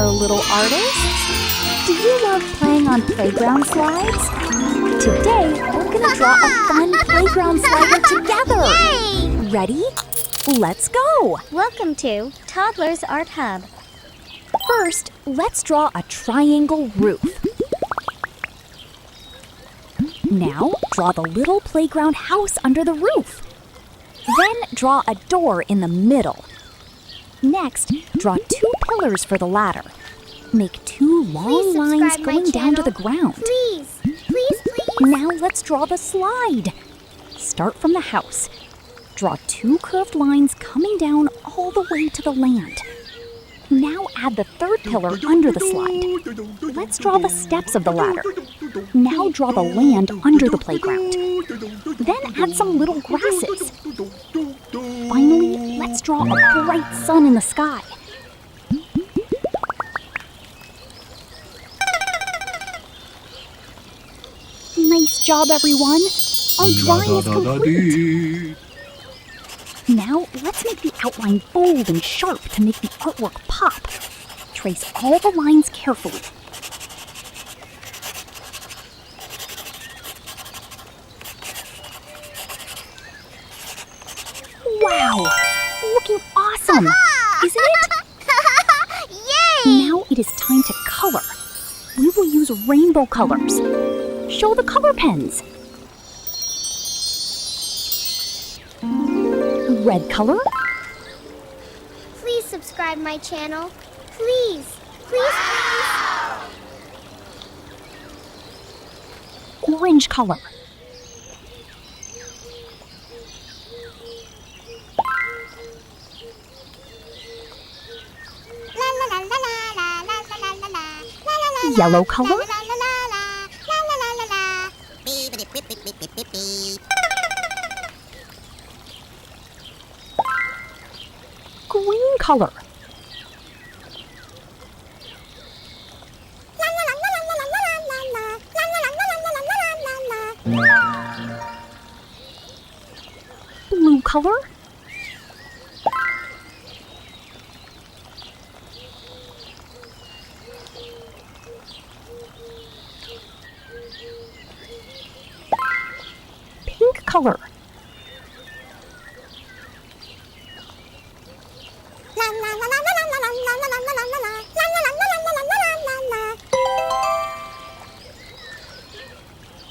Hello, little artists! Do you love playing on playground slides? Today, we're gonna draw a fun playground slider together! Yay! Ready? Let's go! Welcome to Toddlers Art Hub. First, let's draw a triangle roof. Now, draw the little playground house under the roof. Then, draw a door in the middle. Next, draw 2 pillars for the ladder. Make 2 long lines going down to the ground. Please. Now let's draw the slide. Start from the house. Draw 2 curved lines coming down all the way to the land. Now add the 3rd pillar under the slide. Let's draw the steps of the ladder. Now draw the land under the playground. Then add some little grasses. Finally, let's draw a bright sun in the sky. Nice job, everyone! Our drawing is complete! Now, let's make the outline bold and sharp to make the artwork pop. Trace all the lines carefully. Wow! Looking awesome! Isn't it? Yay! Now it is time to color. We will use rainbow colors. Show the color pens. Red color. Please subscribe my channel. Please. Orange color. Yellow color. Green color. Blue color. Pink color.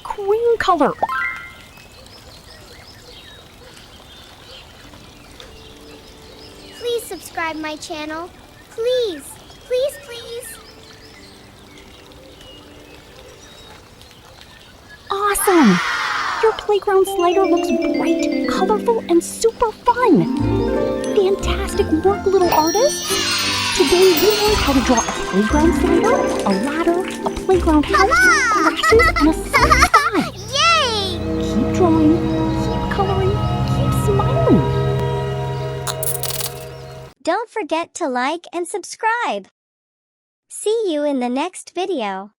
Green color. Please subscribe my channel. Please. Awesome! Your playground slider looks bright, colorful, and super fun! Fantastic work, little artists! Today we learned how to draw a playground slider, a ladder, a playground house, grasses, and a sunny sky! Yay! Keep drawing, keep coloring, keep smiling! Don't forget to like and subscribe. See you in the next video.